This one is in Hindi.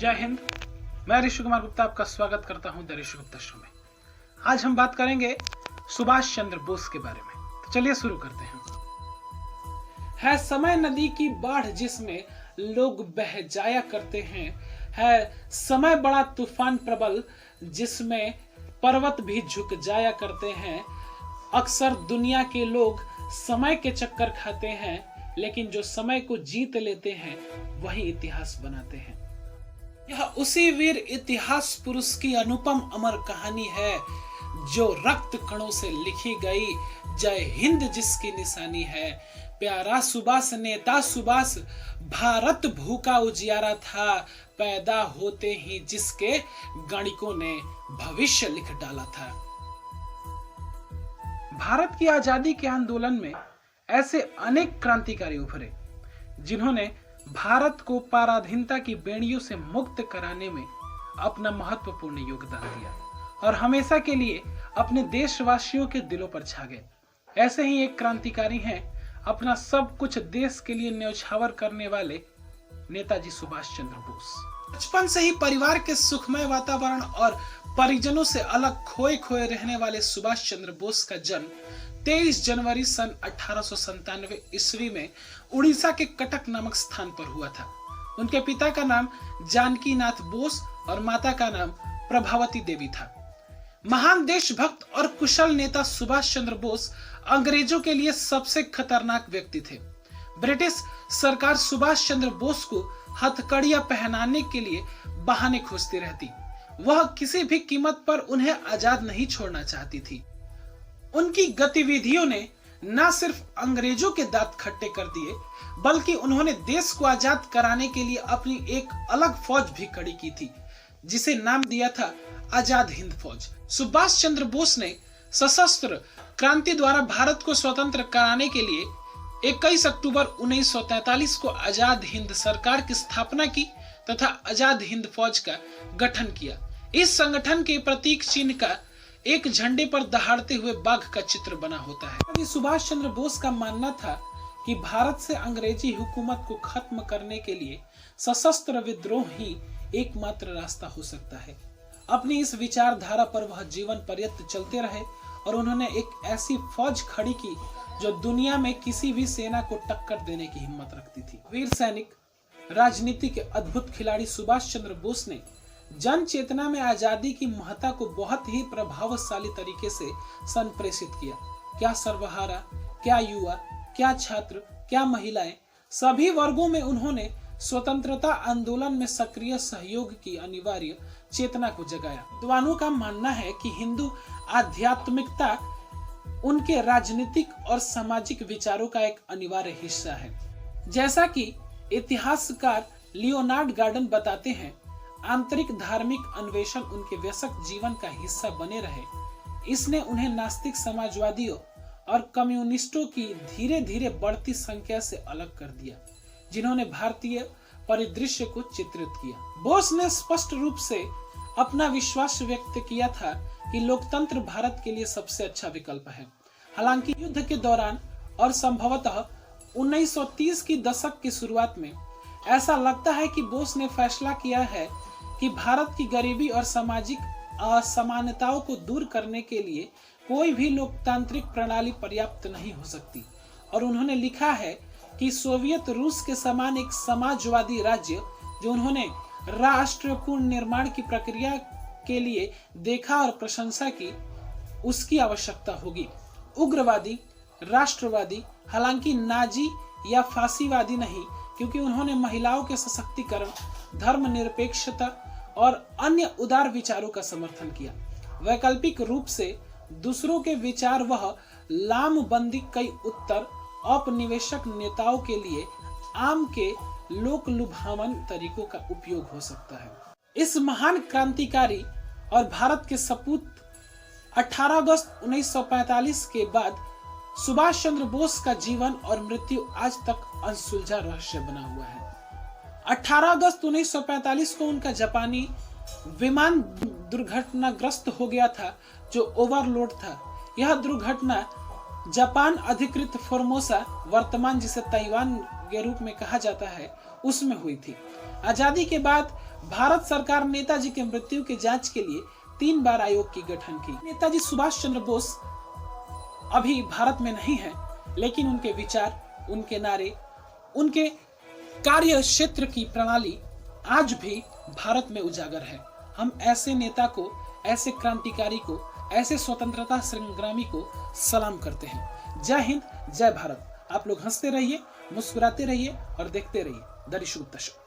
जय हिंद। मैं ऋषि कुमार गुप्ता आपका स्वागत करता हूं द ऋषि गुप्ता शो में। आज हम बात करेंगे सुभाष चंद्र बोस के बारे में। तो चलिए शुरू करते हैं। है समय नदी की बाढ़ जिसमें लोग बह जाया करते हैं, है समय बड़ा तूफान प्रबल जिसमें पर्वत भी झुक जाया करते हैं। अक्सर दुनिया के लोग समय के चक्कर खाते हैं, लेकिन जो समय को जीत लेते हैं वही इतिहास बनाते हैं। यह उसी वीर इतिहास पुरुष की अनुपम अमर कहानी है जो रक्त कणों से लिखी गई। जय हिंद जिसकी निशानी है। प्यारा सुभाष नेता सुभाष, भारत भूखा उजियारा था, पैदा होते ही जिसके गणिकों ने भविष्य लिख डाला था। भारत की आजादी के आंदोलन में ऐसे अनेक क्रांतिकारी उभरे जिन्होंने भारत को पराधीनता की बेड़ियों से मुक्त कराने में अपना महत्वपूर्ण योगदान दिया और हमेशा के लिए अपने देशवासियों के दिलों पर छा गए। ऐसे ही एक क्रांतिकारी हैं अपना सब कुछ देश के लिए न्यौछावर करने वाले नेताजी सुभाष चंद्र बोस। बचपन से ही परिवार के सुखमय वातावरण और परिजनों से अलग खोए खोए रहने वाले सुभाष चंद्र बोस का जन्म 23 जनवरी सन 1897 ईस्वी में उड़ीसा के कटक नामक स्थान पर हुआ था। उनके पिता का नाम जानकी नाथ बोस और माता का नाम प्रभावती देवी था। महान देशभक्त और कुशल नेता सुभाष चंद्र बोस अंग्रेजों के लिए सबसे खतरनाक व्यक्ति थे। ब्रिटिश सरकार सुभाष चंद्र बोस को हथकड़ियां पहनाने के लिए बहाने खोजती रहती। वह किसी भी कीमत पर उन्हें आजाद नहीं छोड़ना चाहती थी। उनकी गतिविधियों ने न सिर्फ अंग्रेजों के दांत खट्टे कर दिए, बल्कि उन्होंने देश को आजाद कराने के लिए अपनी एक अलग फौज भी खड़ी की थी, जिसे नाम दिया था आजाद हिंद फौज। सुभाष चंद्र बोस ने सशस्त्र क्रांति द्वारा भारत को स्वतंत्र कराने के लिए 21 अक्टूबर 1943 को आजाद हिंद सरकार की स्थापना की तथा आजाद हिंद फौज का गठन किया। इस संगठन के प्रतीक चिन्ह का एक झंडे पर दहाड़ते हुए बाघ का चित्र बना होता है। सुभाष चंद्र बोस का मानना था कि भारत से अंग्रेजी हुकूमत को खत्म करने के लिए सशस्त्र विद्रोह ही एकमात्र रास्ता हो सकता है। अपनी इस विचारधारा पर वह जीवन पर्यंत चलते रहे और उन्होंने एक ऐसी फौज खड़ी की जो दुनिया में किसी भी सेना को टक्कर देने की हिम्मत रखती थी। वीर सैनिक, राजनीति के अद्भुत खिलाड़ी सुभाष चंद्र बोस ने जन चेतना में आजादी की महत्ता को बहुत ही प्रभावशाली तरीके से संप्रेषित किया। क्या सर्वहारा, क्या युवा, क्या छात्र, क्या महिलाएं, सभी वर्गों में उन्होंने स्वतंत्रता आंदोलन में सक्रिय सहयोग की अनिवार्य चेतना को जगाया। विद्वानों का मानना है कि हिंदू आध्यात्मिकता उनके राजनीतिक और सामाजिक विचारों का एक अनिवार्य हिस्सा है। जैसा कि इतिहासकार लियोनार्ड गार्डन बताते हैं, आंतरिक धार्मिक अन्वेषण उनके व्यसक जीवन का हिस्सा बने रहे। इसने उन्हें नास्तिक समाजवादियों और कम्युनिस्टों की धीरे धीरे बढ़ती संख्या से अलग कर दिया, जिन्होंने भारतीय परिदृश्य को चित्रित किया। बोस ने स्पष्ट रूप से अपना विश्वास व्यक्त किया था कि लोकतंत्र भारत के लिए सबसे अच्छा विकल्प है। हालांकि युद्ध के दौरान और संभवतः 1930 की दशक की शुरुआत में ऐसा लगता है कि बोस ने फैसला किया है कि भारत की गरीबी और सामाजिक असमानताओं को दूर करने के लिए कोई भी लोकतांत्रिक प्रणाली पर्याप्त नहीं हो सकती, और उन्होंने लिखा है कि सोवियत रूस के समान एक समाजवादी राज्य जो उन्होंने राष्ट्र पुनर्निर्माण की प्रक्रिया के लिए देखा और प्रशंसा की, उसकी आवश्यकता होगी। उग्रवादी, राष्ट्रवादी, हालांकि नाजी या फांसीवादी नहीं, क्योंकि उन्होंने महिलाओं के सशक्तिकरण, धर्मनिरपेक्षता और अन्य उदार विचारों का समर्थन किया। वैकल्पिक रूप से दूसरों के विचार वह लामबंदी कई उत्तर औपनिवेशिक नेताओं के लिए आम के लोक लुभावन तरीकों का उपयोग हो सकता है। इस महान क्रांतिकारी और भारत के सपूत 18 अगस्त 1945 के बाद सुभाष चंद्र बोस का जीवन और मृत्यु आज तक अनसुलझा रहस्य बना हुआ है। 18 अगस्त 1945 को उनका जापानी विमान दुर्घटनाग्रस्त हो गया था, जो ओवरलोड था। यह दुर्घटना जापान अधिकृत फोर्मोसा, वर्तमान जिसे ताइवान के रूप में कहा जाता है, उसमें हुई थी। आजादी के बाद भारत सरकार नेताजी के मृत्यु की जांच के लिए 3 बार आयोग की गठन की। नेताजी सुभाष चंद्र बोस अभी भारत में नहीं है, लेकिन उनके विचार, उनके नारे, उनके कार्य क्षेत्र की प्रणाली आज भी भारत में उजागर है। हम ऐसे नेता को, ऐसे क्रांतिकारी को, ऐसे स्वतंत्रता संग्रामी को सलाम करते हैं। जय हिंद, जय भारत। आप लोग हंसते रहिए, मुस्कुराते रहिए और देखते रहिए द ऋषि गुप्ता शो।